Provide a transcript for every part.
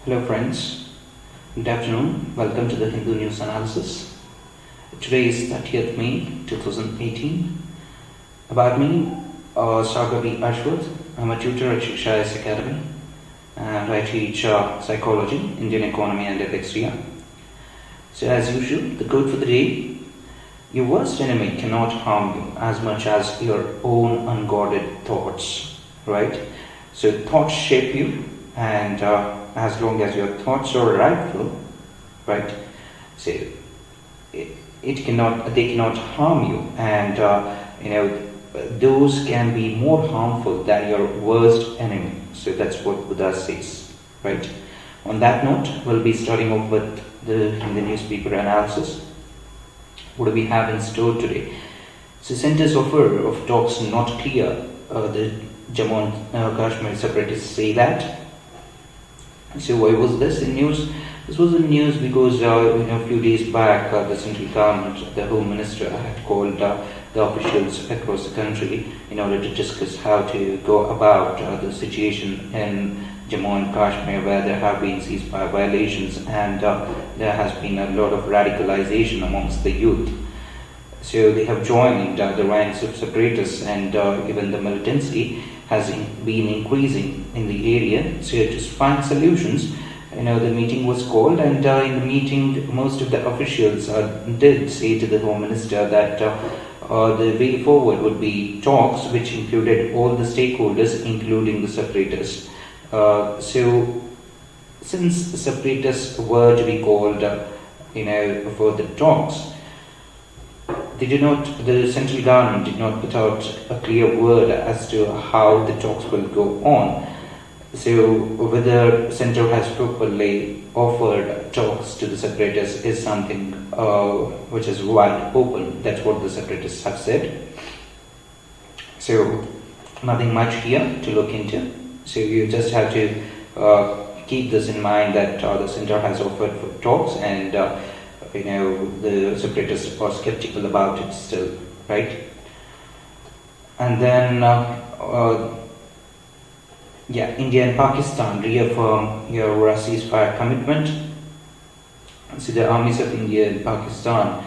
Hello friends, good afternoon. Welcome to the Hindu News Analysis. Today is 30th May 2018. About me, Sagar B. Ashworth. I'm a tutor at Shiksha IAS Academy and I teach psychology, Indian economy and ethics here. So as usual, the quote for the day: your worst enemy cannot harm you as much as your own unguarded thoughts. Right? So thoughts shape you, and as long as your thoughts are rightful, right? So they cannot harm you, and those can be more harmful than your worst enemy. So that's what Buddha says, right? On that note, we'll be starting off with the newspaper analysis. What do we have in store today? So center's offer of talks not clear. The Jammu and Kashmir separatists say that. So why was this in news? This was in news because a few days back the central government, the Home Minister, had called the officials across the country in order to discuss how to go about the situation in Jammu and Kashmir, where there have been ceasefire violations and there has been a lot of radicalization amongst the youth. So they have joined the ranks of separatists, and even the militancy has been increasing in the area. So to find solutions, the meeting was called, and in the meeting, most of the officials did say to the Home Minister that the way forward would be talks which included all the stakeholders, including the separatists. So since the separatists were to be called, for the talks, the central government did not put out a clear word as to how the talks will go on. So whether centre has properly offered talks to the separatists is something which is wide open. That's what the separatists have said. So nothing much here to look into. So you just have to keep this in mind that the centre has offered for talks, and the separatists are skeptical about it still, right? And then India and Pakistan reaffirm your ceasefire commitment. So the armies of India and Pakistan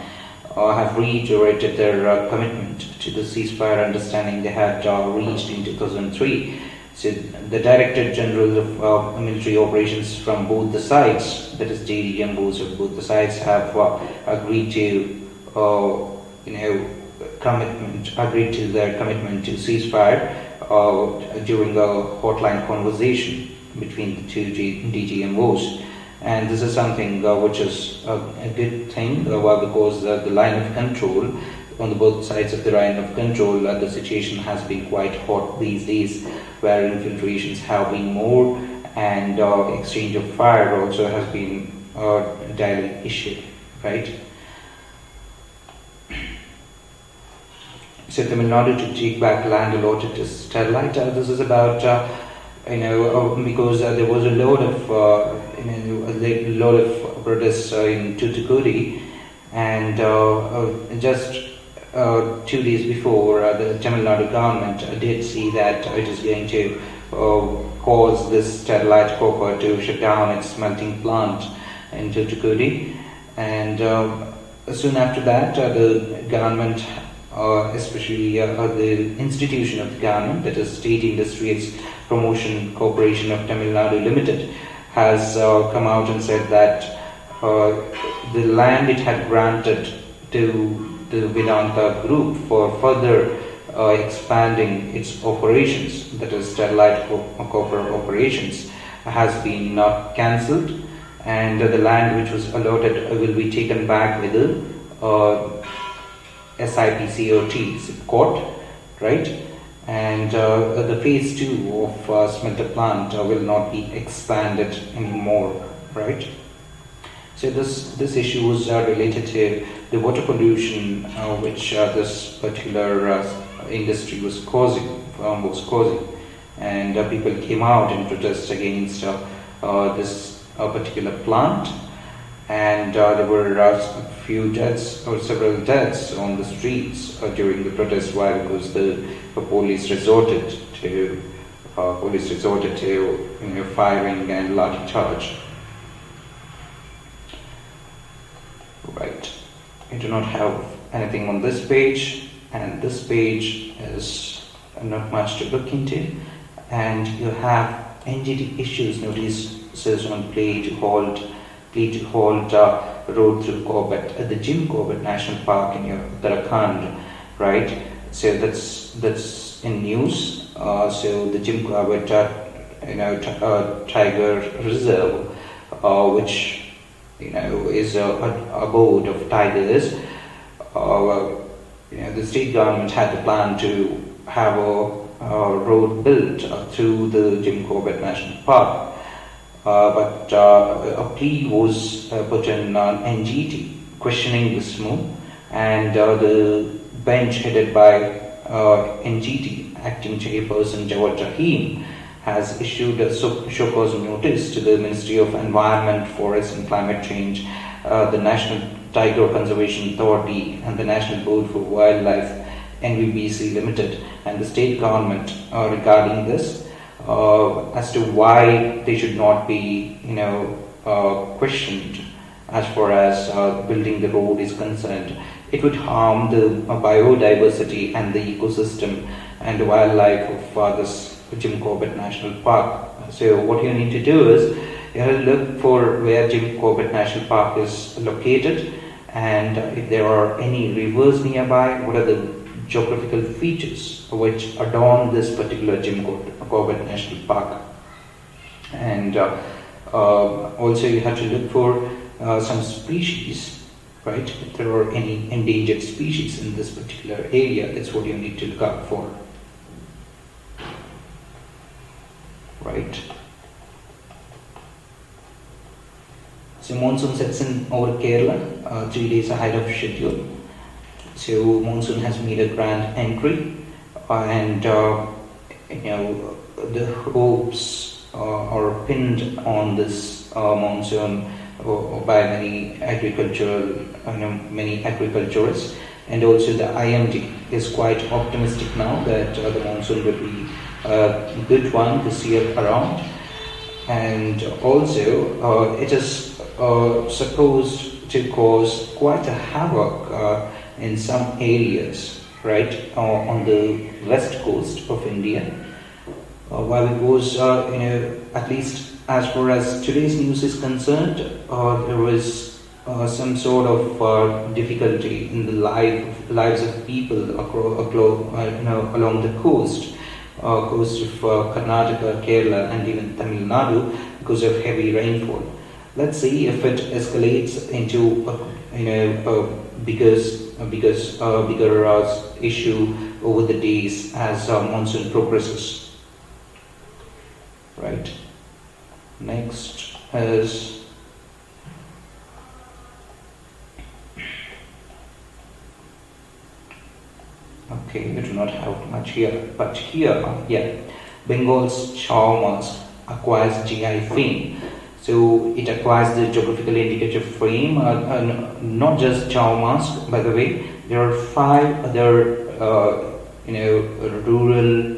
have reiterated their commitment to the ceasefire understanding they had reached in 2003. So the Director General of Military Operations from both the sides, that is JDMOs of both the sides, have agreed to their commitment to ceasefire during a hotline conversation between the two DGMOs. And this is something which is a good thing, because the line of control on the both sides of the line of control, the situation has been quite hot these days, where infiltrations have been more, and exchange of fire also has been a daily issue, right? So Tamil Nadu to take back land allotted to Sterlite. This is about because there was a lot of protests in Tuticorin, and just 2 days before, the Tamil Nadu government did see that it is going to cause this Sterlite copper to shut down its smelting plant in Tuticorin, and soon after that, the government, especially the institution of the government, that is State Industries Promotion Corporation of Tamil Nadu Limited, has come out and said that the land it had granted to the Vedanta group for further expanding its operations, that is Sterlite copper operations, has been cancelled, and the land which was allotted will be taken back with the SIPCOT, right? And the phase 2 of smelter plant will not be expanded anymore, right? So this issue was related to the water pollution which this particular industry was causing, and people came out in protest against this particular plant, and there were a few deaths or several deaths on the streets during the protest. Why? Because the police resorted to police resorted to firing and lathi charge. Right, we do not have anything on this page, and this page is not much to look into. And you have NGT issues notices on play to halt road through Corbett at the Jim Corbett National Park in Uttarakhand, right? So that's in news. So the Jim Corbett Tiger Reserve, which is a abode of tigers. The state government had the plan to have a road built through the Jim Corbett National Park, but a plea was put in on NGT questioning this move, and the bench headed by NGT acting chairperson Jawad Rahim has issued a show cause notice to the Ministry of Environment, Forest and Climate Change, the National Tiger Conservation Authority and the National Board for Wildlife NVBC Limited and the state government regarding this, as to why they should not be questioned as far as building the road is concerned. It would harm the biodiversity and the ecosystem and the wildlife of this Jim Corbett National Park. So what you need to do is you have to look for where Jim Corbett National Park is located, and if there are any rivers nearby, what are the geographical features which adorn this particular Jim Corbett National Park. And also you have to look for some species, right? If there are any endangered species in this particular area, that's what you need to look out for, right? So monsoon sets in over Kerala 3 days ahead of schedule. So monsoon has made a grand entry, and the hopes are pinned on this monsoon by many agriculturists, and also the IMD is quite optimistic now that the monsoon will be a good one this year around, and also it is supposed to cause quite a havoc in some areas, right, on the west coast of India. While it was, at least as far as today's news is concerned, there was some sort of difficulty in the lives of people along the coast of Karnataka, Kerala, and even Tamil Nadu because of heavy rainfall. Let's see if it escalates into a bigger issue over the days as monsoon progresses. Right. Next is okay. We do not have much here, but here, Bengal's chow mask acquires GI fame. So it acquires the geographical indicator frame, not just chow mask, by the way. There are 5 other, rural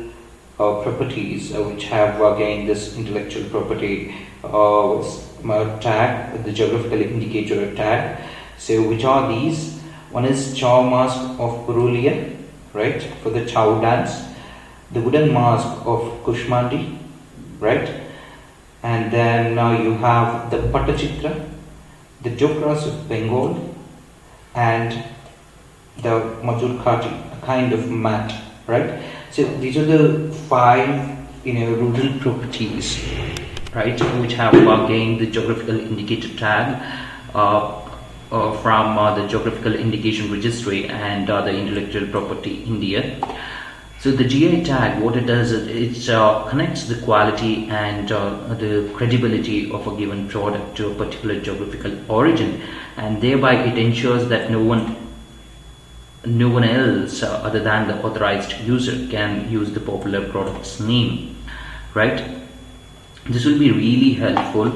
properties which have gained this intellectual property tag, the geographical indicator tag. So which are these? One is chow mask of Purulia, right, for the chow dance. The wooden mask of Kushmandi, right? And then you have the Pattachitra, the Jokras of Bengal, and the Majurkati, a kind of mat, right? So these are the 5, rural properties, right, which have gained the geographical indicator tag from the Geographical Indication Registry and the Intellectual Property India. So the GI tag, what it does is it connects the quality and the credibility of a given product to a particular geographical origin, and thereby it ensures that no one else other than the authorized user can use the popular product's name, right? This will be really helpful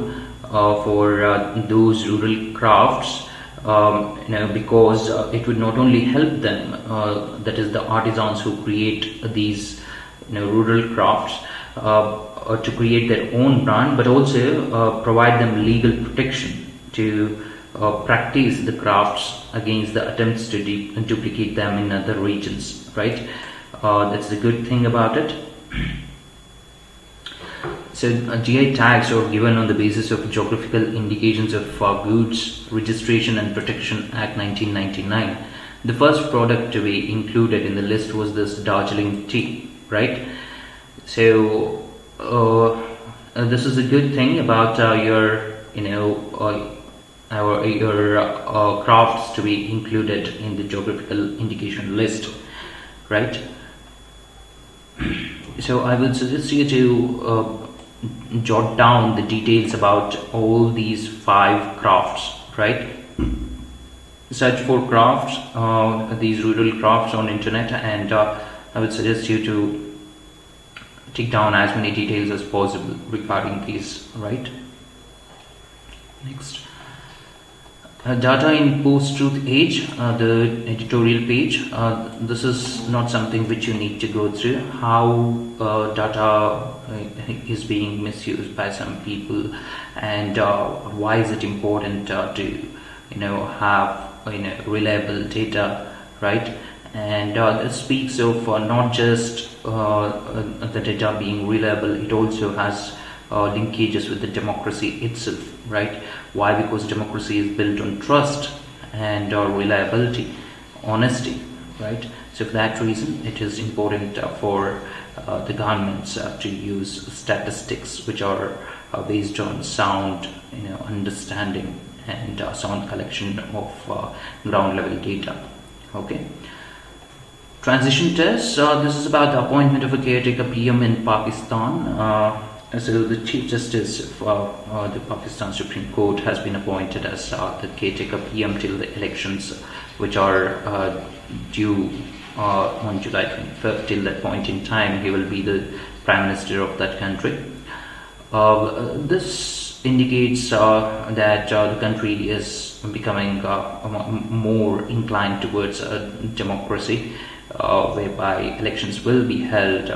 for those rural crafts, because it would not only help them, that is the artisans who create these rural crafts, to create their own brand, but also provide them legal protection to practice the crafts against the attempts to duplicate them in other regions, right? That's the good thing about it. So GI tags are given on the basis of geographical indications of Goods Registration and Protection Act 1999. The first product to be included in the list was this Darjeeling tea, right? So this is a good thing about your crafts to be included in the geographical indication list, right? So I would suggest you to jot down the details about all these 5 crafts, right? Search for crafts, these rural crafts on internet, and I would suggest you to take down as many details as possible regarding these, right? Next, data in post-truth age, the editorial page. This is not something which you need to go through. How data is being misused by some people, and why is it important to have reliable data, right? And it speaks of not just the data being reliable, it also has linkages with the democracy itself, right? Why? Because democracy is built on trust and reliability, honesty, right? So for that reason, it is important for the governments to use statistics which are based on sound understanding and sound collection of ground level data. Okay. Transition test. This is about the appointment of a caretaker PM in Pakistan. So the Chief Justice of the Pakistan Supreme Court has been appointed as the caretaker PM till the elections, which are due on July 25th. Till that point in time, he will be the Prime Minister of that country. This indicates that the country is becoming more inclined towards democracy, whereby elections will be held,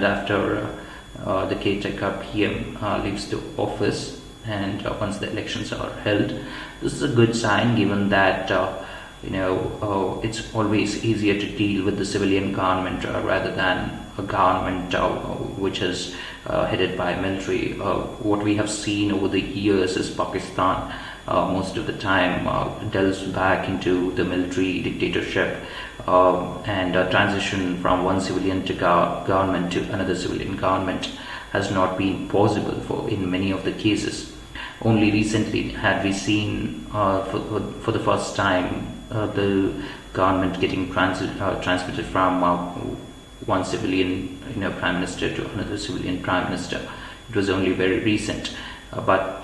after the caretaker PM leaves the office, and once the elections are held. This is a good sign, given that it's always easier to deal with the civilian government rather than a government which is headed by military. What we have seen over the years is Pakistan most of the time delves back into the military dictatorship, and transition from one civilian government to another civilian government has not been possible in many of the cases. Only recently had we seen for the first time the government getting transmitted from one civilian prime minister to another civilian prime minister. It was only very recent, but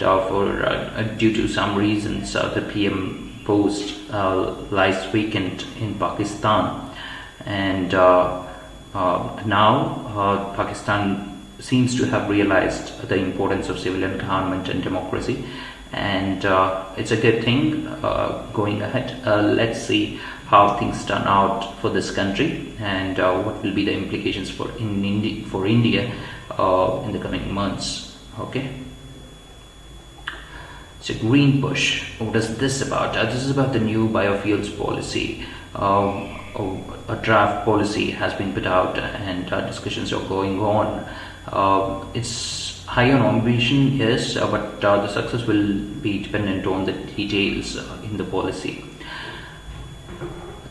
due to some reasons, the PM post lies vacant in Pakistan, and now Pakistan seems to have realized the importance of civilian government and democracy, and it's a good thing going ahead. Let's see how things turn out for this country, and what will be the implications for India in the coming months. Okay. So green push, what is this about? This is about the new biofuels policy. A draft policy has been put out, and discussions are going on. It's high on ambition, yes, but the success will be dependent on the details in the policy.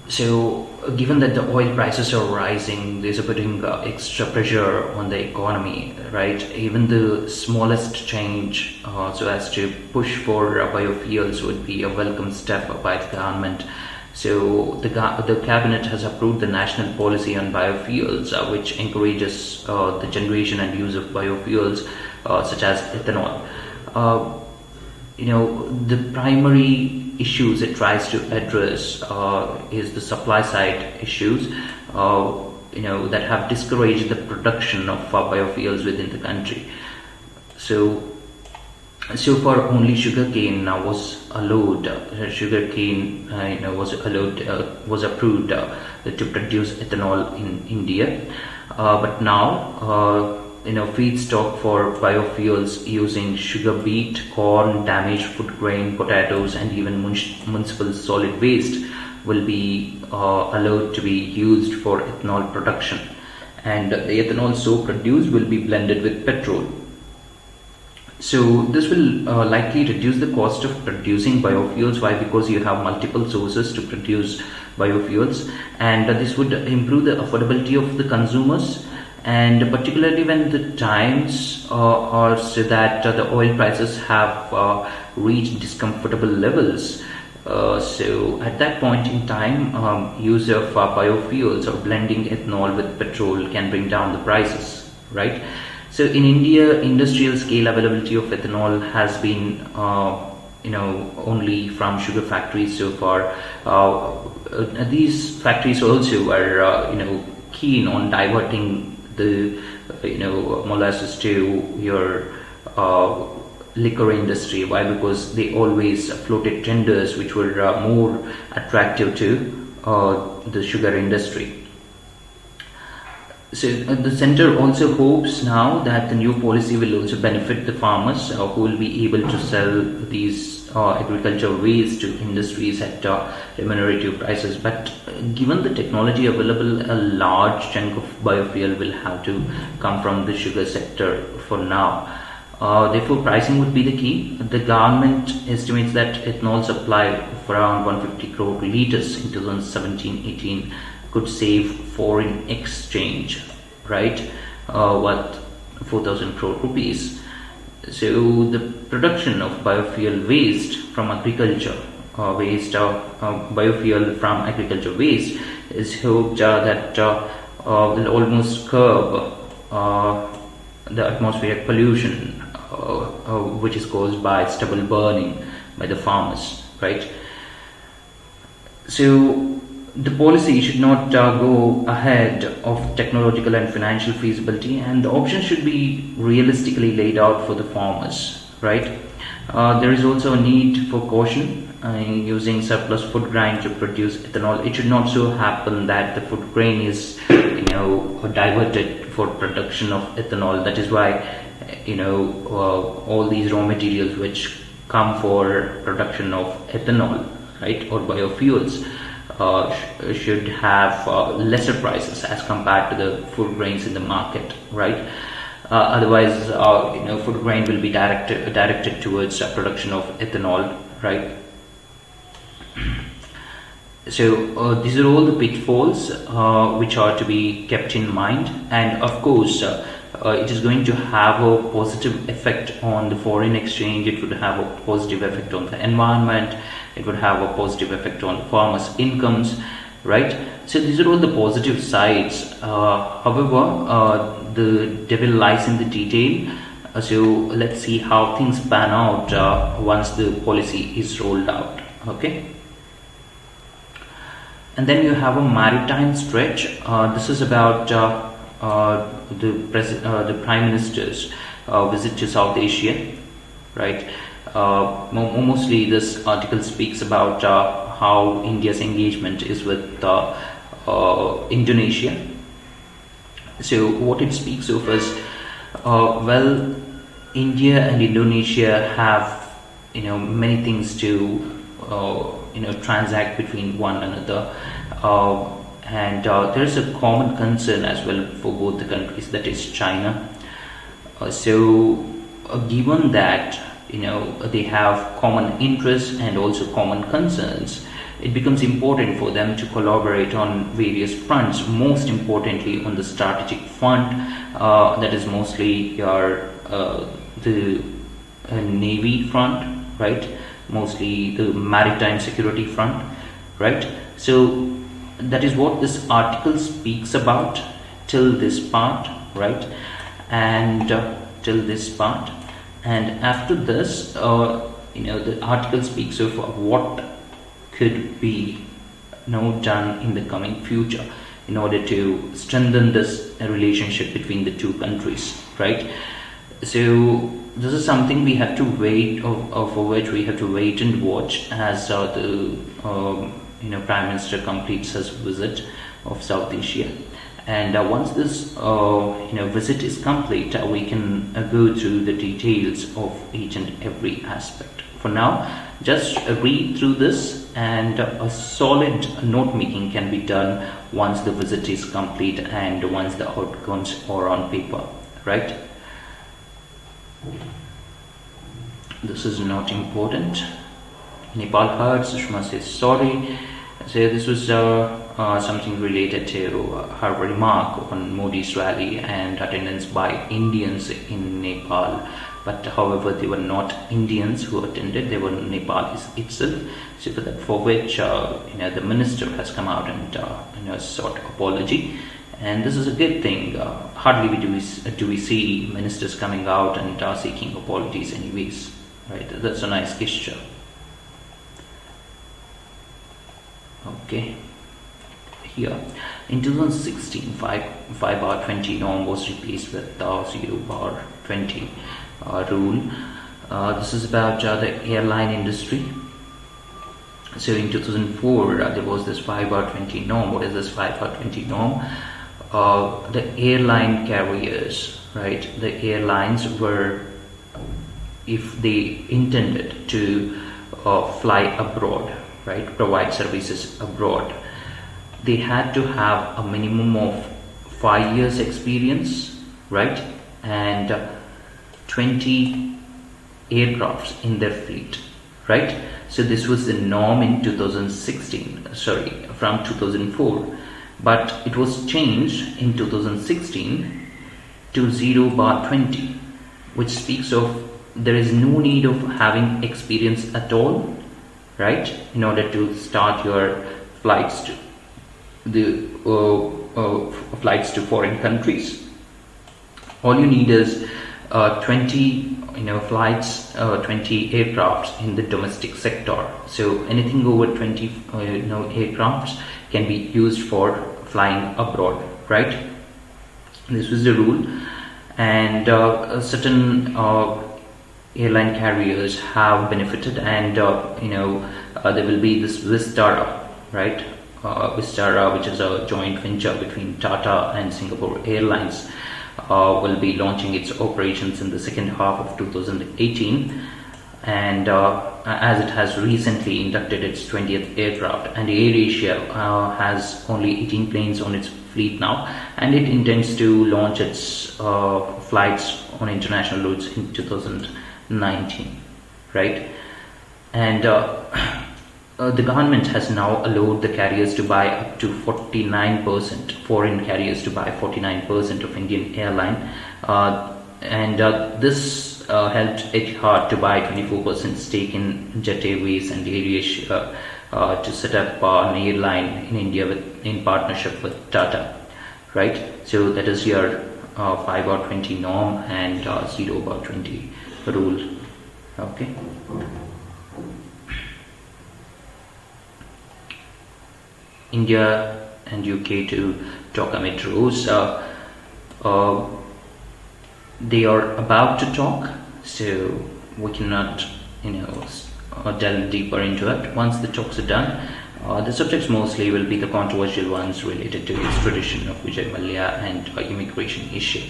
So given that the oil prices are rising, these are putting extra pressure on the economy, right? Even the smallest change so as to push for biofuels would be a welcome step by the government. So the cabinet has approved the national policy on biofuels, which encourages the generation and use of biofuels such as ethanol. The primary issues it tries to address is the supply side issues that have discouraged the production of biofuels within the country. So So far, only sugarcane was allowed. Sugarcane, was approved to produce ethanol in India. But now, feedstock for biofuels using sugar beet, corn, damaged food grain, potatoes, and even municipal solid waste will be allowed to be used for ethanol production. And the ethanol so produced will be blended with petrol. So this will likely reduce the cost of producing biofuels. Why? Because you have multiple sources to produce biofuels, and this would improve the affordability of the consumers, and particularly when the times are so that the oil prices have reached discomfortable levels. So at that point in time, use of biofuels or blending ethanol with petrol can bring down the prices, right? So in India, industrial scale availability of ethanol has been, only from sugar factories so far. These factories also are, keen on diverting the, molasses to your liquor industry. Why? Because they always floated tenders which were more attractive to the sugar industry. So the center also hopes now that the new policy will also benefit the farmers who will be able to sell these agricultural waste to industries at remunerative prices. But given the technology available, a large chunk of biofuel will have to come from the sugar sector for now. Therefore, pricing would be the key. The government estimates that ethanol supply of around 150 crore liters in 2017-18 could save foreign exchange, right, worth 4,000 crore rupees. So the production of biofuel waste from agriculture, biofuel from agriculture waste is hoped that will almost curb the atmospheric pollution which is caused by stubble burning by the farmers, right? So the policy should not go ahead of technological and financial feasibility, and the options should be realistically laid out for the farmers, right? There is also a need for caution in using surplus food grain to produce ethanol. It should not so happen that the food grain is, diverted for production of ethanol. That is why, all these raw materials which come for production of ethanol, right, or biofuels, should have lesser prices as compared to the food grains in the market, right? Otherwise, food grain will be directed towards production of ethanol, right? So these are all the pitfalls which are to be kept in mind, and of course, it is going to have a positive effect on the foreign exchange. It would have a positive effect on the environment. It would have a positive effect on the farmers' incomes, right? So these are all the positive sides. However, the devil lies in the detail. So let's see how things pan out once the policy is rolled out. Okay. And then you have a maritime stretch. This is about the Prime Minister's visit to South Asia, right? Mostly this article speaks about how India's engagement is with Indonesia. So what it speaks of is, India and Indonesia have many things to transact between one another, and there is a common concern as well for both the countries, that is China. Given that they have common interests and also common concerns, it becomes important for them to collaborate on various fronts, most importantly on the strategic front, that is mostly the Navy front, right? Mostly the maritime security front, right? So that is what this article speaks about till this part, right? And till this part, and after this, the article speaks of what could be done in the coming future in order to strengthen this relationship between the two countries, right? So this is something we have to wait for which we have to wait and watch as the Prime Minister completes his visit of South Asia. And once this visit is complete, we can go through the details of each and every aspect. For now, just read through this, and a solid note making can be done once the visit is complete and once the outcomes are on paper, right? This is not important. Nepal heard, Sushma says sorry. So this was something related to her remark on Modi's rally and attendance by Indians in Nepal. But however, they were not Indians who attended; they were Nepalis itself. So for which the minister has come out and sought apology, and this is a good thing. Hardly do we see ministers coming out and seeking apologies, anyways. Right? That's a nice gesture. Okay. Here in 2016, 5/20 norm was replaced with 0/20 rule. This is about the airline industry. So in 2004 there was this 5/20 norm. What is this 5/20 norm? The airline carriers, right? The airlines were, if they intended to fly abroad, right, provide services abroad, they had to have a minimum of 5 years experience, right, and 20 aircrafts in their fleet, right? So this was the norm in 2016, from 2004, but it was changed in 2016 to 0/20, which speaks of there is no need of having experience at all, right, in order to start your flights to flights to foreign countries. All you need is 20 flights, 20 aircrafts in the domestic sector. So anything over 20 aircrafts can be used for flying abroad, right? This was the rule, and certain airline carriers have benefited, and there will be this Vistara, right? Vistara, which is a joint venture between Tata and Singapore Airlines, will be launching its operations in the second half of 2018, and as it has recently inducted its 20th aircraft, and AirAsia has only 18 planes on its fleet now, and it intends to launch its flights on international routes in 2019, right? And the government has now allowed the carriers to buy up to 49%, foreign carriers to buy 49% of Indian airline, and this helped Etihad to buy 24% stake in Jet Airways and AirAsia to set up an airline in India in partnership with Tata, right? So that is your 5/20 norm and 0/20 rule. Okay. India and UK to talk amid rows. They are about to talk, so we cannot, delve deeper into it. Once the talks are done, the subjects mostly will be the controversial ones related to extradition of Vijay Mallya and immigration issue,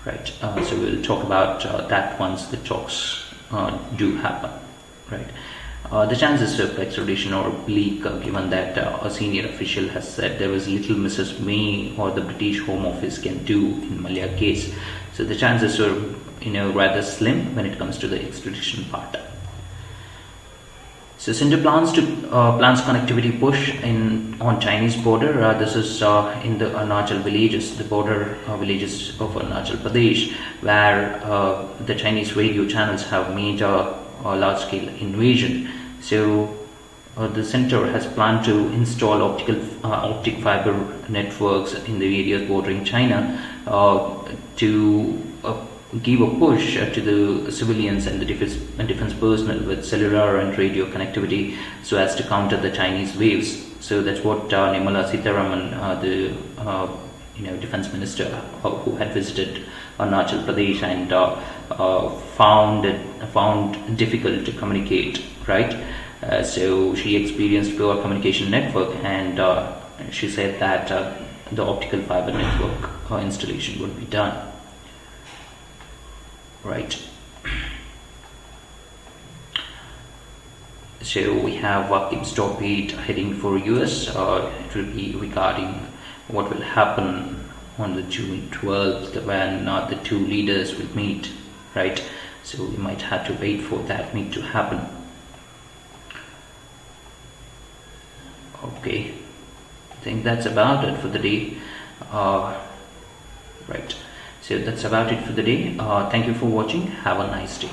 right? So we'll talk about that once the talks do happen, right? The chances of extradition are bleak, given that a senior official has said there was little Mrs. May or the British Home Office can do in Mallya case. So the chances are, rather slim when it comes to the extradition part. So Centre plans connectivity push on Chinese border. This is in the Arunachal villages, the border villages of Arunachal Pradesh, where the Chinese radio channels have made a large-scale invasion. So the centre has planned to install optic fiber networks in the areas bordering China to give a push to the civilians and the defense personnel with cellular and radio connectivity, so as to counter the Chinese waves. So that's what Nirmala Sitharaman, the defense minister who had visited Arunachal Pradesh and found difficult to communicate, right? So she experienced poor communication network, and she said that the optical fiber network installation would be done, right? So we have Wakib's top 8 heading for US. It will be regarding what will happen on the June 12th when the two leaders will meet, right? So we might have to wait for that meet to happen. Okay, I think that's about it for the day. Right, so that's about it for the day. Thank you for watching. Have a nice day.